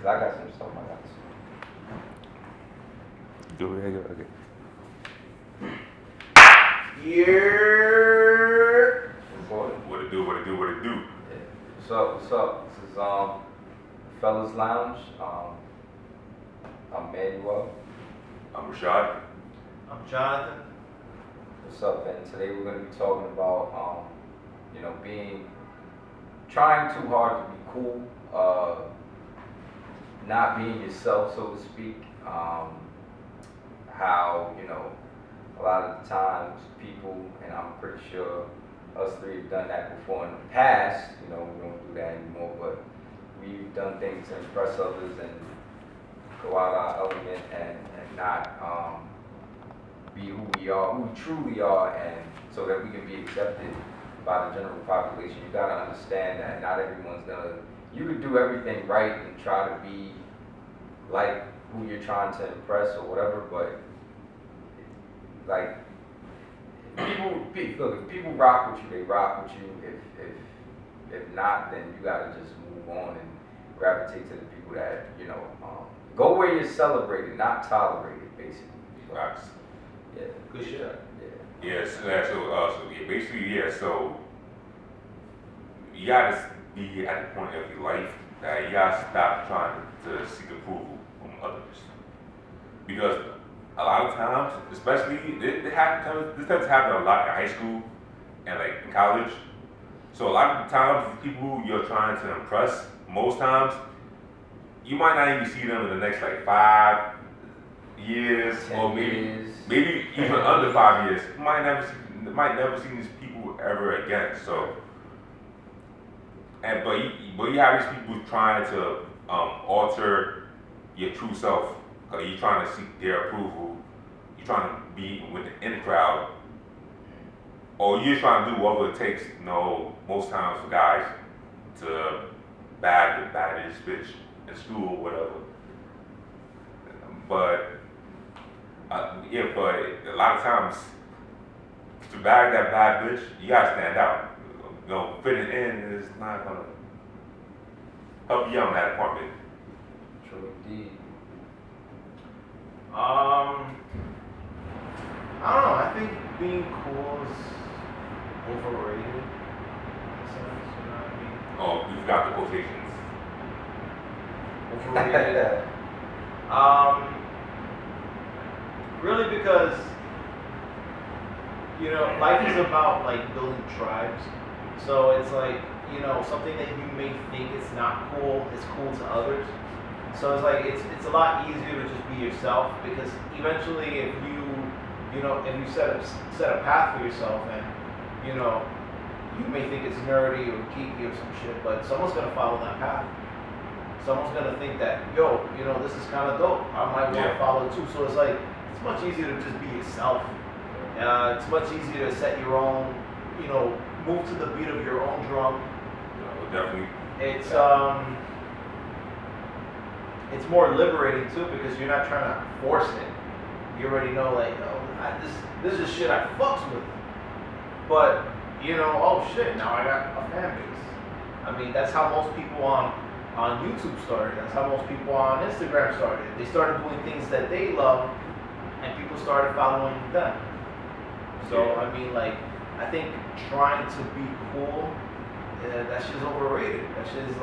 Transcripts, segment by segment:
Cause I got some stuff I got to Go ahead, okay. Yeah. What it do? Yeah. What's up? This is Fellas Lounge. I'm Manuel. I'm Rashad. I'm Jonathan. What's up, man? Today we're gonna be talking about trying too hard to be cool, not being yourself, so to speak. How a lot of the times people, and I'm pretty sure us three have done that before in the past. We don't do that anymore, but we've done things to impress others and go out our element and not be who we are, who we truly are, and so that we can be accepted by the general population. You gotta understand that not everyone's gonna. You could do everything right and try to be like who you're trying to impress or whatever, but like if people rock with you, they rock with you. If not, then you gotta just move on and gravitate to the people that go where you're celebrated, not tolerated, basically. Facts. Yeah. Good shit. Yeah. Yes, so so you gotta be at the point of your life that you gotta stop trying to seek approval from others. Because a lot of times, especially, this tends to happen a lot in high school and like in college. So a lot of the times, the people you're trying to impress, most times, you might not even see them in the next like 5 years, or maybe even under 5 years. You might never see these people ever again. So, but you have these people trying to alter your true self. You're trying to seek their approval. You're trying to be with the in crowd, or you're trying to do whatever it takes. Most times for guys to bag the baddest bitch in school or whatever. But but a lot of times to bag that bad bitch, you gotta stand out. Fitting in is not gonna help you out in that apartment. True indeed. I don't know. I think being cool is overrated. In a sense, you know what I mean? Oh, you forgot the quotations. Overrated. Really because life is about like building tribes. So it's like something that you may think is not cool is cool to others. So it's like it's a lot easier to just be yourself, because eventually if you set a path for yourself, and you may think it's nerdy or geeky or some shit, but someone's gonna follow that path. Someone's gonna think that this is kind of dope. I might want to follow it too. So it's like it's much easier to just be yourself. It's much easier to set your own, move to the beat of your own drum. Definitely. It's more liberating too, because you're not trying to force it. You already know, like, this is shit I fucks with. But oh shit, now I got a fan base. I mean, that's how most people on YouTube started. That's how most people on Instagram started. They started doing things that they love, and people started following them. So I mean, like, I think trying to be cool, that shit's overrated. That shit's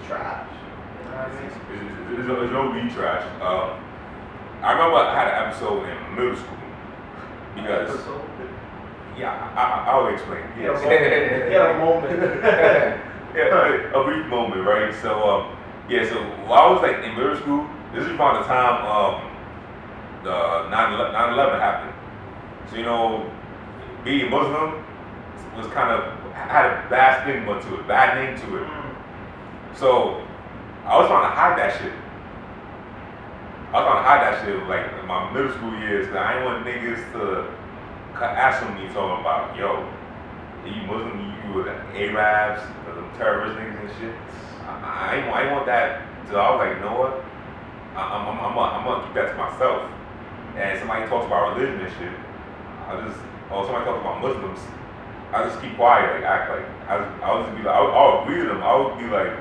trash. You know what I mean? It's no be trash. I remember I had an episode in middle school because I'll explain. Yeah, a moment. Yeah, a brief moment, right? So so while I was like in middle school, this is around the time the 9/11 happened. So being Muslim was kind of had a bad stigma to it, bad name to it. So I was trying to hide that shit. Like in my middle school years, cause I didn't want niggas to ask me talking about, yo, are you Muslim? You were the Arabs, the terrorist niggas and shit. I ain't want that. So I was like, you know what? I'm gonna keep that to myself. And somebody talks about religion and shit, somebody talks about Muslims, I just keep quiet, like act like I would just be like, I'll agree with them. I would be like,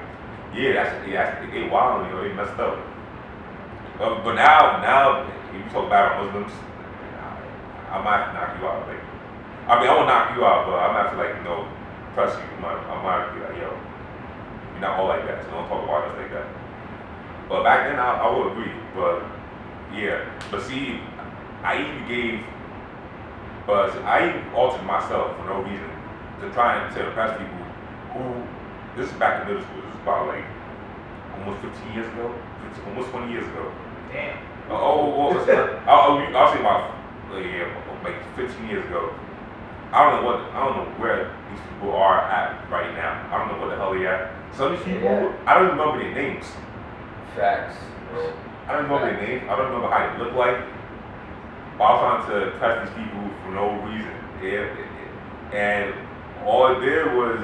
They wild, they messed up. But now, if you talk about Muslims, I might have to knock you out. Like, I mean, I won't knock you out, but I might have to press you. I might be like, yo, you're not all like that, so don't talk about us like that. But back then, I would agree. But yeah, but see, I even gave, but I even altered myself for no reason to try and to impress people who. This is back in middle school. This is about like almost 15 years ago, almost 20 years ago. Damn. I'll say about like 15 years ago. I don't know where these people are at right now. I don't know what the hell they at. Some of these people, I don't remember their names. Facts. I don't remember their names. I don't remember how they look like. But I was trying to impress these people for no reason. And all it did was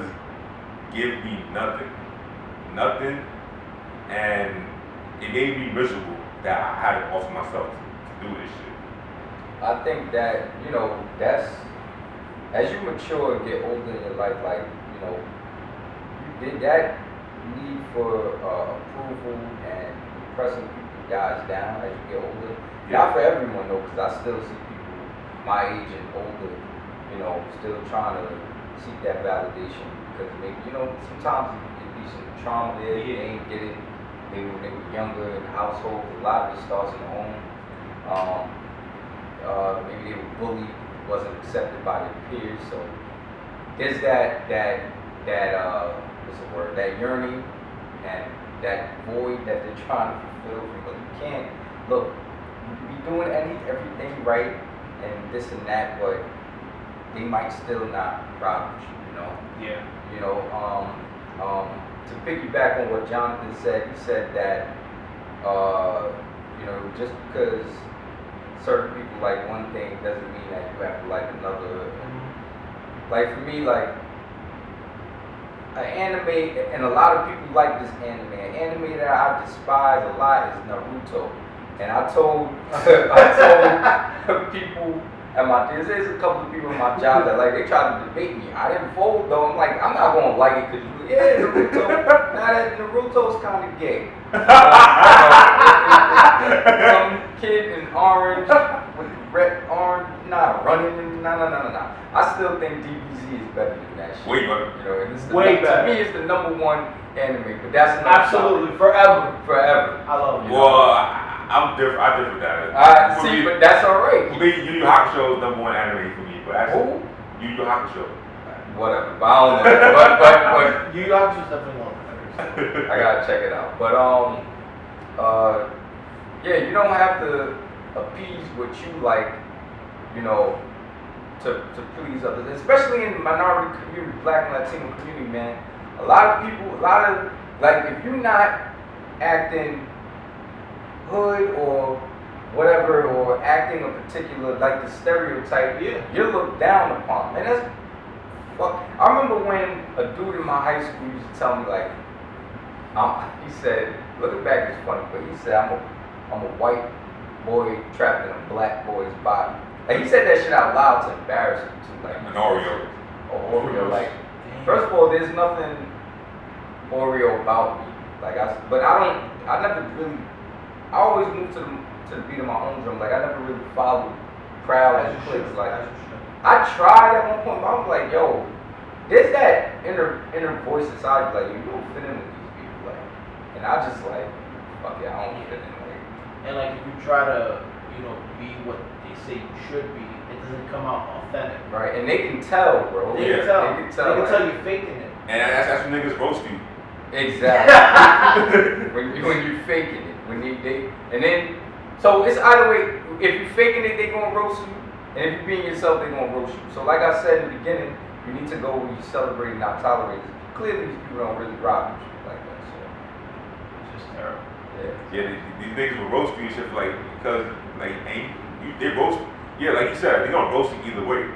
give me nothing. Nothing. And it made me miserable that I had to alter myself to do this shit. I think that, that's, as you mature and get older in your life, like, that need for approval and impressing people dies down as you get older. Yeah. Not for everyone though, because I still see people my age and older, still trying to seek that validation because maybe, sometimes it be some trauma there, they ain't get it. Maybe when they were younger in households, a lot of it starts in the home. Maybe they were bullied, wasn't accepted by their peers. So there's that what's the word? That yearning and that void that they're trying to fulfill. But you can't look. You can be doing everything right and this and that, but they might still not rock with you. Yeah. To piggyback on what Jonathan said, he said that, just because certain people like one thing doesn't mean that you have to like another. Like for me, like an anime, and a lot of people like this anime. An anime that I despise a lot is Naruto. And I told people there's a couple of people in my job that they tried to debate me. I didn't fold though. I'm like, I'm not gonna like it because Naruto. Now that Naruto's kind of gay. Some kid in orange with red orange, running. No. I still think DBZ is better than that shit. Way better. And it's Way better. To me, it's the #1 anime, but that's not absolutely forever. Forever. I love it. Well, I'm different. I differ with that. See, but that's alright. For me, Yu Yu Hakusho is #1 anime for me, but actually, Yu Yu Hakusho. Whatever. But I don't know. But Yu Yu Hakusho is definitely one of my favorites. I gotta check it out. But you don't have to appease what you like, to please others, especially in the minority community, Black and Latino community, man. A lot of people, if you're not acting hood or whatever, or acting a particular, the stereotype, you're looked down upon. Man, that's fuck. I remember when a dude in my high school used to tell me, he said, looking back it's funny, but he said, I'm a white boy trapped in a black boy's body. He said that shit out loud to embarrass me too. An Oreo. Oreo, first of all, there's nothing Oreo about me. I always moved to the beat of my own drum. I never really followed crowds and cliques. I tried at one point, but I was like, yo, there's that inner voice inside you, you don't fit in with these people. And I just fuck it, I don't fit in. And if you try to, be what they say you should be, it doesn't come out authentic. Right, and they can tell, bro. They can tell. They can tell you're faking it. And that's when niggas roast you. Exactly. when you faking it, and then so it's either way. If you faking it, they gonna roast you, and if you being yourself, they gonna roast you. So like I said in the beginning, you need to go where you celebrate and not tolerate it. Clearly, these people don't really rock with you like that. So It's just terrible. Yeah, these niggas will roast you and shit because they roast. Yeah, like you said, they gonna roast you either way.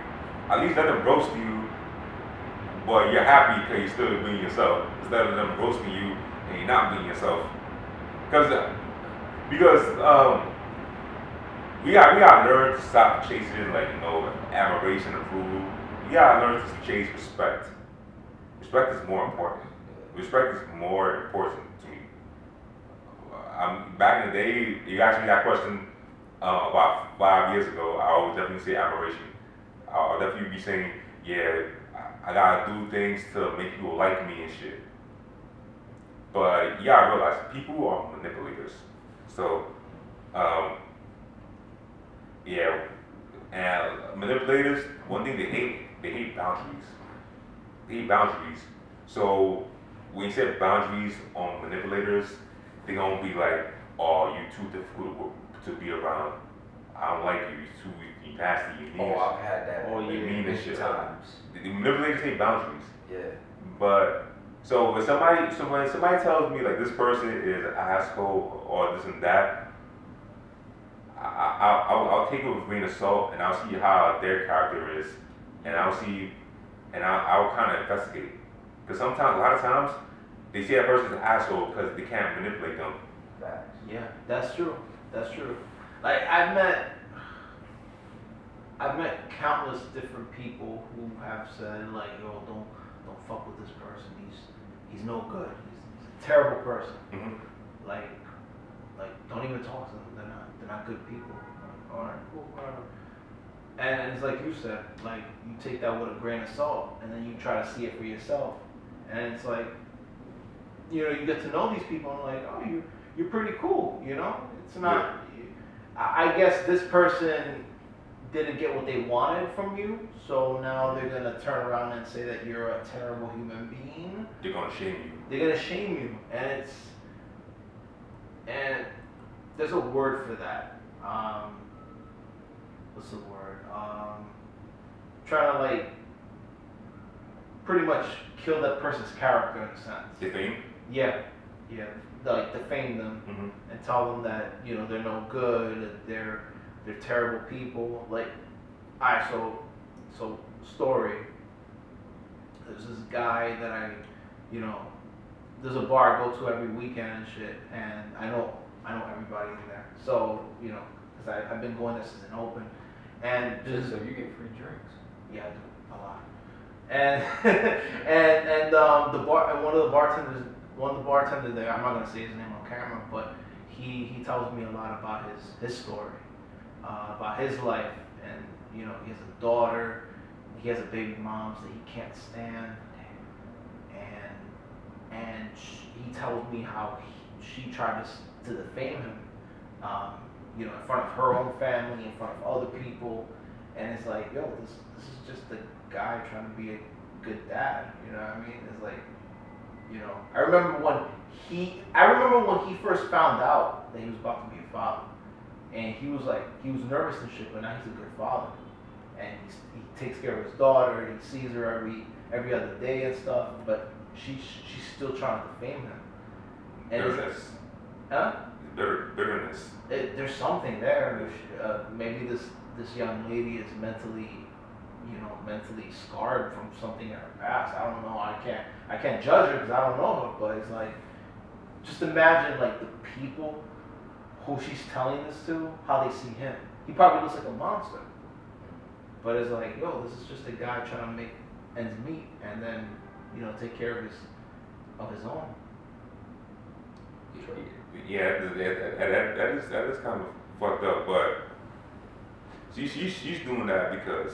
At least let them roast you, but you're happy because you're still being yourself instead of them roasting you and you're not being yourself. Because we gotta learn to stop chasing admiration, approval. We gotta learn to chase respect. Respect is more important. Respect is more important to me. Back in the day, you asked me that question about 5 years ago. I would definitely say admiration. I'll definitely be saying, yeah, I gotta do things to make people like me and shit. But yeah, I realize people are manipulators. So, um, yeah, and manipulators, one thing they hate boundaries. They hate boundaries. So when you set boundaries on manipulators, they gonna be like, "Oh, you too difficult to be around. I don't like you. You nasty. You mean. Oh, I've had that. Oh, You yeah, mean this many shit." times. The manipulators hate boundaries. Yeah. But so when somebody tells me like this person is an asshole or this and that, I'll take it with a grain of salt and I'll see how their character is, and I'll kind of investigate. Because sometimes, a lot of times, they see that person's an asshole because they can't manipulate them. Facts. Yeah, that's true. That's true. Like I've met countless different people who have said like, yo, don't fuck with this person. He's no good. He's a terrible person. Mm-hmm. Like don't even talk to them. They're not good people. Like, all right, cool, whatever. And it's like you said, like you take that with a grain of salt, and then you try to see it for yourself. And it's like, you know, you get to know these people, and like, oh, you're pretty cool. You know, it's not. Yeah. I guess this person didn't get what they wanted from you, so now they're gonna turn around and say that you're a terrible human being. They're gonna shame you. They're gonna shame you, and there's a word for that. What's the word? Trying to like pretty much kill that person's character in a sense. Defame? Yeah, like defame them and tell them that you know they're no good, that they're terrible people. Like, alright, so story. There's this guy that there's a bar I go to every weekend and shit, and I know everybody in there. So you know, because I've been going there since it opened, and So you get free drinks. yeah, I do a lot. And and the bar, one of the bartenders there, I'm not gonna say his name on camera, but he tells me a lot about his story, about his life, and you know he has a daughter, he has a baby mom that he can't stand, and he tells me how she tried to defame him, you know, in front of her own family, in front of other people, and it's like, yo, this is just a guy trying to be a good dad, you know what I mean? It's like, you know, I remember when he first found out that he was about to be a father, and he was nervous and shit, but now he's a good father, and he takes care of his daughter, he sees her every other day and stuff, but she's still trying to defame him. And Bitterness. Huh? Bitterness. There's something there. Maybe this young lady is mentally scarred from something in her past. I don't know. I can't judge her because I don't know her. But it's like, just imagine like the people who she's telling this to, how they see him. He probably looks like a monster. But it's like, yo, this is just a guy trying to make ends meet, and then you know take care of his own. Yeah, that is kind of fucked up, but she's doing that because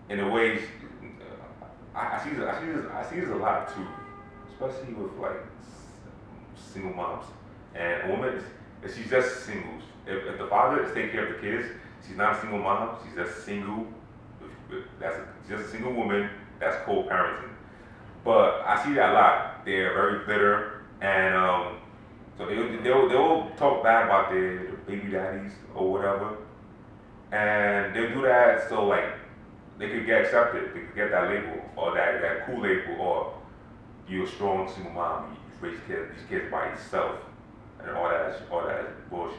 in a way I see this a lot too, especially with like single moms and a woman. If she's just single, if the father is taking care of the kids, she's not a single mom. She's just single. She's just a single woman that's co-parenting. But I see that a lot. They're very bitter, and so they'll talk bad about their baby daddies or whatever, and they'll do that so like they could get accepted, they could get that label or that cool label, or you're a strong single mom, you raise these kids by yourself, and all that bullshit.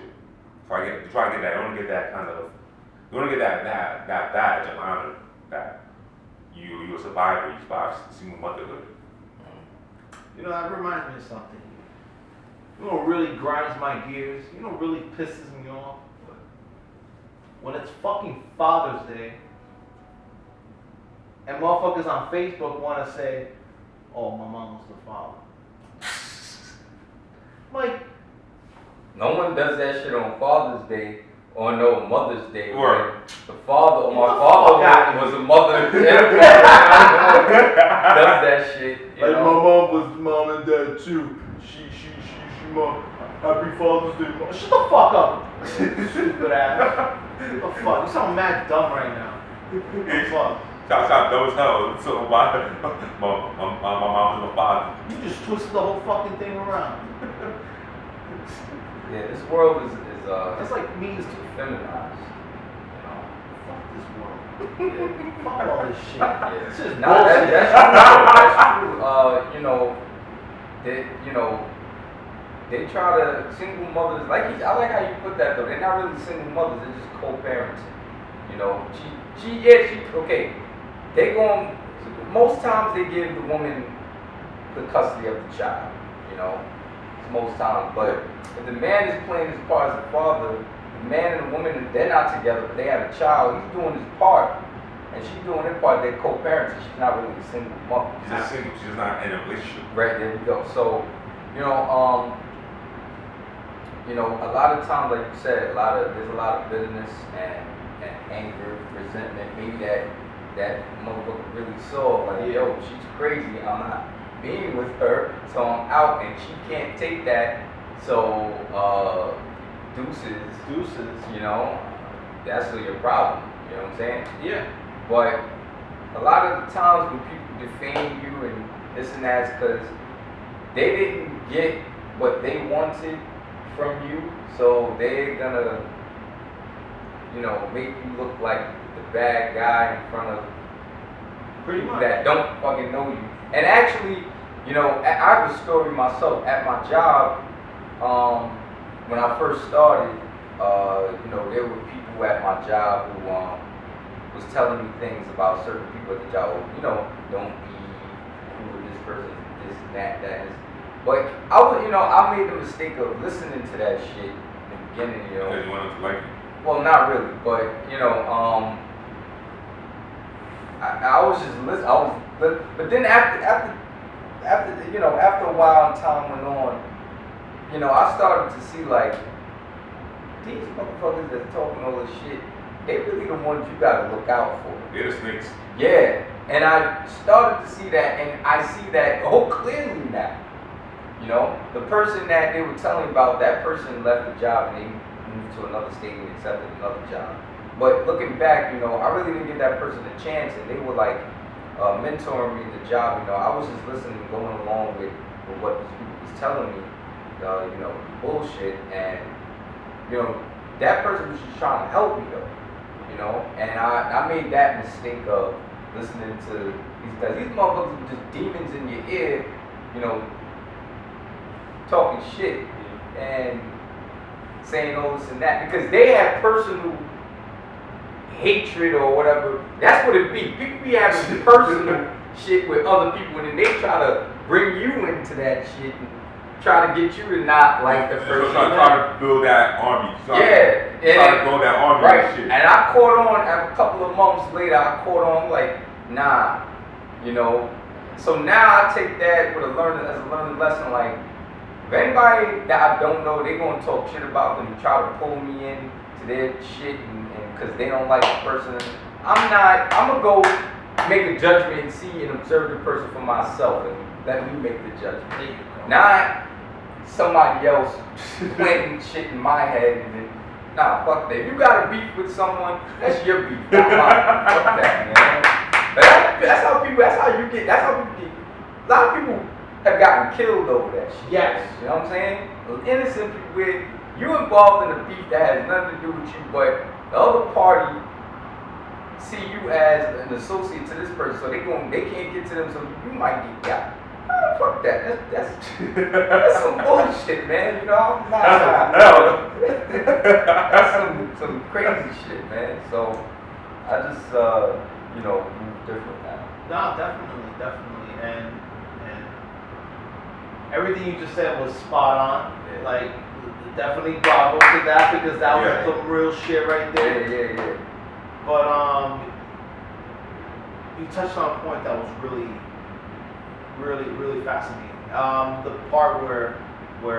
So you try to get that. You want to get that kind of, you want to get that badge of honor that you're a survivor. You survived single motherhood. You know, that reminds me of something. You know what really grinds my gears? You know what really pisses me off? When it's fucking Father's Day, and motherfuckers on Facebook want to say, oh, my mom was the father. Like, no one does that shit on Father's Day or no Mother's Day. Right. The father or my Get the father fuck out of was a mother and a father. Does that shit. You like know? my mom was mom and dad too. She mom. Happy Father's Day, mom. Shut the fuck up. Stupid ass. What the fuck? You sound mad dumb right now. What the fuck? Shout dumb as hell. So my mom was my father. You just twisted the whole fucking thing around. Yeah, this world is It's like me. it's too feminized. You know? Fuck this world. Yeah. Fuck all this shit. Yeah. This is Nah, bullshit. that's true. That's true. You know, they try to single mothers. I like how you put that though. They're not really single mothers. They're just co-parenting. You know, she okay. They going most times they give the woman the custody of the child. You know, most times. But if the man is playing his part as a father, the man and the woman they're not together, but they have a child. He's doing his part. And she's doing her part, they're co-parenting. She's not really a single mother. She's just single. She's not in a relationship. Right, there we go. So, a lot of times, like you said, there's a lot of bitterness and anger, resentment. Maybe that motherfucker really saw, like, yo, she's crazy. I'm not being with her, so I'm out, and she can't take that. So, deuces, that's still your problem. You know what I'm saying? Yeah. But a lot of the times when people defame you and this and that, because they didn't get what they wanted from you, so they're gonna, make you look like the bad guy in front of people that don't fucking know you. And actually, I have a story myself at my job. When I first started, there were people at my job who was telling me things about certain people at the job. Don't be cool with this person, this and that, that. But I made the mistake of listening to that shit in the beginning. Because you wanted to like it. Well, not really, but I was just listening. But then after a while and time went on, I started to see like these motherfuckers that's talking all this shit. They really the ones you gotta look out for. They're the snakes. Yeah, and I started to see that, and I see that clearly now. The person that they were telling me about, that person left the job and they moved to another state and accepted another job. But looking back, I really didn't give that person a chance, and they were like mentoring me in the job. I was just listening, going along with what these people was telling me, bullshit, and that person was just trying to help me though. And I made that mistake of listening to these motherfuckers were just demons in your ear, talking shit and saying all this and that because they have personal hatred or whatever. That's what it be. People be having personal shit with other people and then they try to bring you into that shit and try to get you to not like the person. Try to build that army. Try to build that army right. and shit. And I caught on a couple of months later, like, nah, So now I take that as a learning lesson, like, if anybody that I don't know, they gonna talk shit about them and try to pull me in to their shit and cause they don't like the person. I'm gonna go make a judgment and see and observe the person for myself and let me make the judgment. Not somebody else planting shit in my head and then, nah, fuck that. If you got a beef with someone, that's your beef, not mine. Fuck that, man. But that's how people get. A lot of people have gotten killed over that shit. Yes. You know what I'm saying? Innocent people with you involved in a beef that has nothing to do with you, but the other party see you as an associate to this person, so they can't get to them, so you might get got. Oh, fuck that. That's some bullshit, man. I'm not that's some crazy shit, man. So I just move different now. No, definitely. And everything you just said was spot on. Yeah. Like, definitely bravo to that because that was some real shit right there. Yeah. But you touched on a point that was really really fascinating. The part where